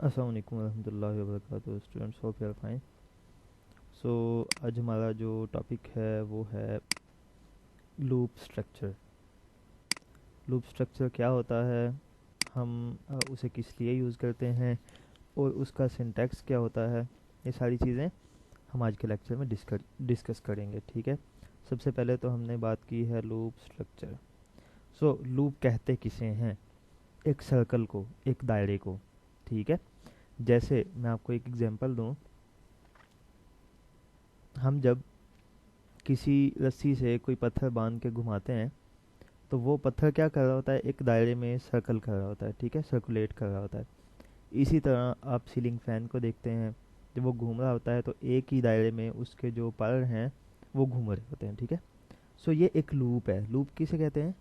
अस्सलाम वालेकुम रहमतुल्लाहि व बरकातुहू students, hope you are fine. So आज हमारा जो टॉपिक है वो है लूप स्ट्रक्चर। लूप स्ट्रक्चर क्या होता है, हम उसे किस लिए यूज़ करते हैं और उसका सिंटैक्स क्या होता है, ये सारी चीज़ें हम आज के लेक्चर में डिस्कस करेंगे। ठीक है, सबसे पहले तो हमने बात की है लूप स्ट्रक्चर। सो लूप कहते किसे हैं? एक सर्कल को, एक दायरे को। ठीक है, जैसे मैं आपको एक एग्जांपल दूं। हम जब किसी रस्सी से कोई पत्थर बांध के घुमाते हैं तो वो पत्थर क्या कर रहा होता है, एक दायरे में सर्कल कर रहा होता है। ठीक है, सर्कुलेट कर रहा होता है। इसी तरह आप सीलिंग फैन को देखते हैं, जब वो घूम रहा होता है तो एक ही दायरे में उसके जो पर हैं वो घूम रहे होते हैं। ठीक है, सो ये एक लूप है। लूप किसे कहते हैं?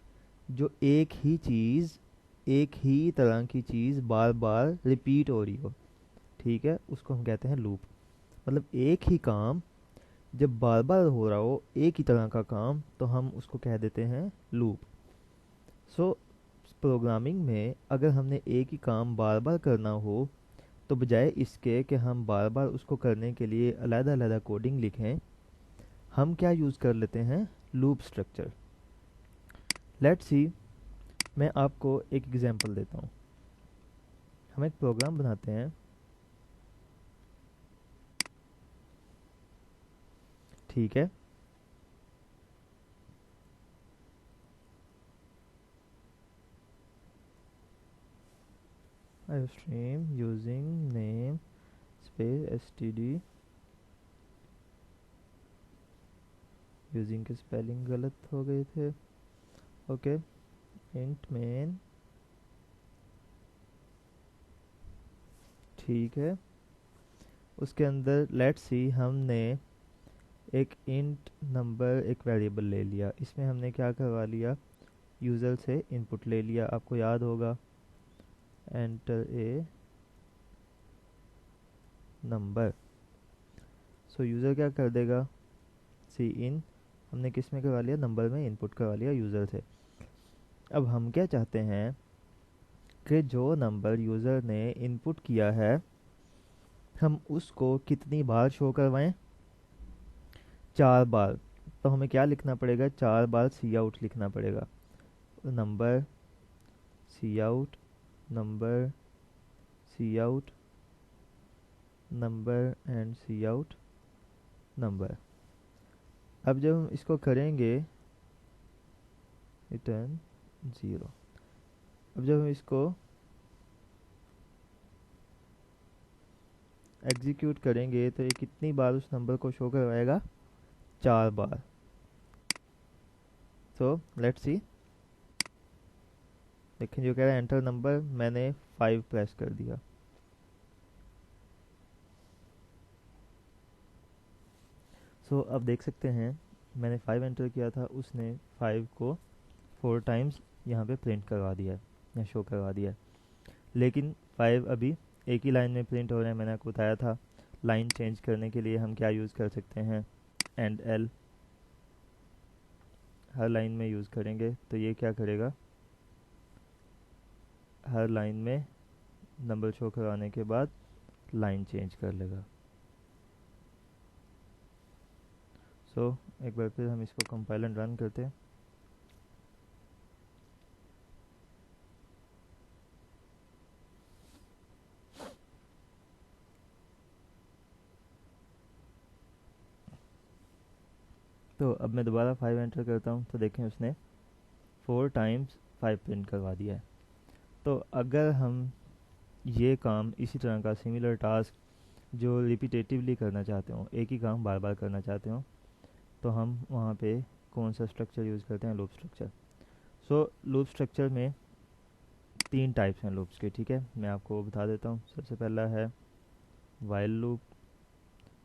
जो एक ही चीज़, एक ही तरह की चीज़ बार बार रिपीट हो रही हो। ठीक है, उसको हम कहते हैं लूप। मतलब एक ही काम जब बार बार हो रहा हो, एक ही तरह का काम, तो हम उसको कह देते हैं लूप। सो प्रोग्रामिंग में अगर हमने एक ही काम बार बार करना हो तो बजाय इसके कि हम बार बार उसको करने के लिए अलग अलग कोडिंग लिखें, हम क्या यूज़ कर लेते हैं? Loop structure. लेट्स सी, मैं आपको एक एग्जांपल देता हूँ। हम एक प्रोग्राम बनाते हैं। ठीक है, I stream using name space std। Using के स्पेलिंग गलत हो गए थे। Okay, int main. ठीक है, उसके अंदर लेट्स सी हमने एक इंट नंबर, एक वेरिएबल ले लिया। इसमें हमने क्या करवा लिया? यूज़र से इनपुट ले लिया। आपको याद होगा, enter a number. So user क्या कर देगा? सी इन, हमने किस में करवा लिया? नंबर में इनपुट करवा लिया यूज़र से। अब हम क्या चाहते हैं कि जो नंबर यूज़र ने इनपुट किया है हम उसको कितनी बार शो करवाएं? 4 बार। तो हमें क्या लिखना पड़ेगा? 4 बार सी आउट लिखना पड़ेगा। Number see out, number see out, number and see out number. अब जब हम इसको करेंगे रिटर्न 0। अब जब हम इसको एग्जीक्यूट करेंगे तो ये कितनी बार उस नंबर को शो करवाएगा? 4 बार। तो लेट्स सी, देखिए जो कह रहा है एंटर नंबर, मैंने 5 प्रेस कर दिया। सो अब देख सकते हैं मैंने 5 एंटर किया था, उसने 5 को 4 टाइम्स यहाँ पे प्रिंट करवा दिया है या शो करवा दिया है। लेकिन 5 अभी एक ही लाइन में प्रिंट हो रहे हैं। मैंने आपको बताया था लाइन चेंज करने के लिए हम क्या यूज़ कर सकते हैं? And L. हर लाइन में यूज़ करेंगे तो ये क्या करेगा? हर लाइन में नंबर शो करवाने के बाद लाइन चेंज कर लेगा। सो एक बार फिर हम इसको कंपाइल एंड रन करते हैं। तो अब मैं दोबारा 5 एंटर करता हूँ तो देखें उसने 4 टाइम्स 5 प्रिंट करवा दिया है। तो अगर हम ये काम, इसी तरह का सिमिलर टास्क जो रिपीटेटिवली करना चाहते हो, एक ही काम बार बार करना चाहते हो, तो हम वहाँ पे कौन सा स्ट्रक्चर यूज़ करते हैं? Loop structure. So loop structure में 3 टाइप्स हैं लूप्स के। ठीक है, मैं आपको बता देता हूँ। सबसे पहला है वाइल लूप,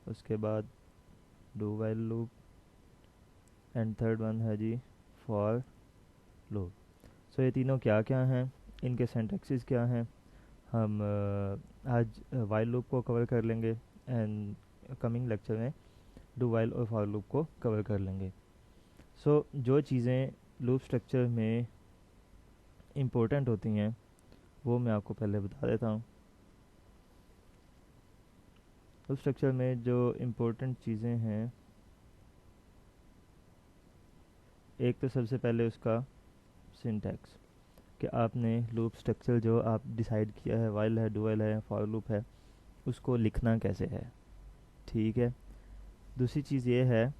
उसके बाद do while loop, and third one है जी फॉर लूप। सो ये तीनों क्या क्या हैं, इनके सिंटैक्सेस क्या हैं, हम आज वाइल लूप को कवर कर लेंगे एंड कमिंग लेक्चर में डू वाइल और फॉर लूप को कवर कर लेंगे। सो जो चीज़ें लूप स्ट्रक्चर में इम्पोर्टेंट होती हैं वो मैं आपको पहले बता देता हूँ। लूप स्ट्रक्चर में जो इम्पोर्टेंट चीज़ें हैं, एक तो सबसे पहले उसका सिंटैक्स, कि आपने लूप स्ट्रक्चर जो आप डिसाइड किया है, वाइल है, डू वाइल है, फॉर लूप है, उसको लिखना कैसे है। ठीक है। दूसरी चीज़ ये है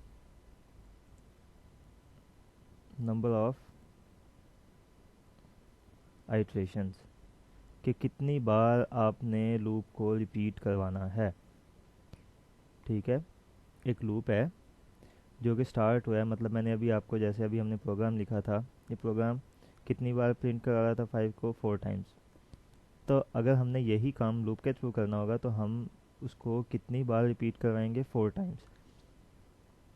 नंबर ऑफ आइट्रेशंस, कि कितनी बार आपने लूप को रिपीट करवाना है। ठीक है। एक लूप है जो कि स्टार्ट हुआ है, मतलब मैंने अभी आपको, जैसे अभी हमने प्रोग्राम लिखा था, ये प्रोग्राम कितनी बार प्रिंट करा रहा था, 5 को 4 टाइम्स। तो अगर हमने यही काम लूप के थ्रू करना होगा तो हम उसको कितनी बार रिपीट करवाएंगे, 4 टाइम्स।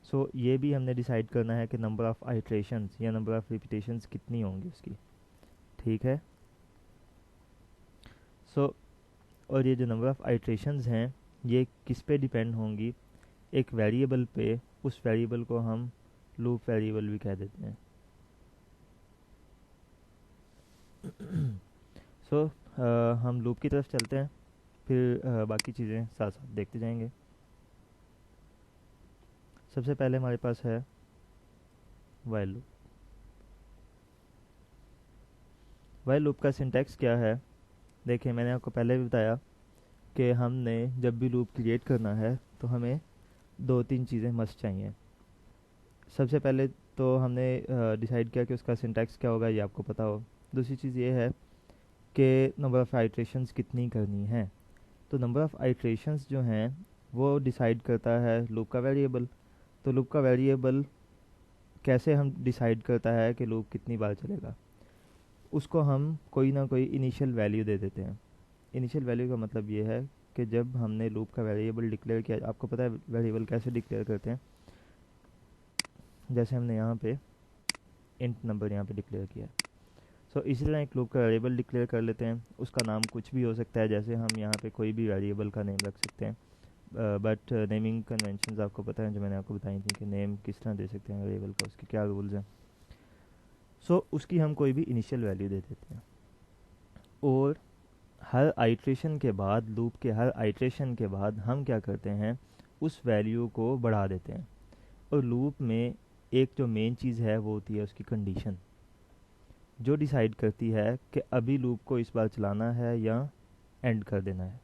सो ये भी हमने डिसाइड करना है कि नंबर ऑफ़ आइट्रेशंस या नंबर ऑफ़ रिपीटेशंस कितनी होंगी उसकी। ठीक है। सो और ये जो नंबर ऑफ़ आइट्रेशंस हैं ये किस पे डिपेंड होंगी, एक वेरिएबल पे। उस वेरिएबल को हम लूप वेरिएबल भी कह देते हैं। सो हम लूप की तरफ चलते हैं, फिर बाकी चीज़ें साथ साथ देखते जाएंगे। सबसे पहले हमारे पास है वाइल लूप। वाइल लूप का सिंटैक्स क्या है, देखिए मैंने आपको पहले भी बताया कि हमने जब भी लूप क्रिएट करना है तो हमें 2-3 चीज़ें मस्ट चाहिए। सबसे पहले तो हमने डिसाइड किया कि उसका सिंटैक्स क्या होगा, ये आपको पता हो। दूसरी चीज़ ये है कि नंबर ऑफ़ आइट्रेशंस कितनी करनी है। तो नंबर ऑफ़ आइट्रेशंस जो हैं वो डिसाइड करता है लूप का वेरिएबल। तो लूप का वेरिएबल कैसे हम डिसाइड करता है कि लूप कितनी बार चलेगा, उसको हम कोई ना कोई इनिशियल वैल्यू दे देते हैं। इनिशियल वैल्यू का मतलब ये है कि जब हमने लूप का वेरिएबल डिक्लेयर किया, आपको पता है वेरिएबल कैसे डिक्लेयर करते हैं, जैसे हमने यहाँ पे इंट नंबर यहाँ पे डिक्लेयर किया है। सो इसी तरह एक लूप का वेरिएबल डिक्लेयर कर लेते हैं। उसका नाम कुछ भी हो सकता है, जैसे हम यहाँ पे कोई भी वेरिएबल का नेम रख सकते हैं, बट नेमिंग कन्वेंशंस आपको पता है जो मैंने आपको बताई थी कि नेम किस तरह दे सकते हैं वेरिएबल का, उसके क्या रूल्स हैं। सो उसकी हम कोई भी इनिशियल वैल्यू दे देते हैं, और हर आइट्रेशन के बाद, लूप के हर आइट्रेशन के बाद हम क्या करते हैं, उस वैल्यू को बढ़ा देते हैं। और लूप में एक जो मेन चीज़ है वो होती है उसकी कंडीशन, जो डिसाइड करती है कि अभी लूप को इस बार चलाना है या एंड कर देना है।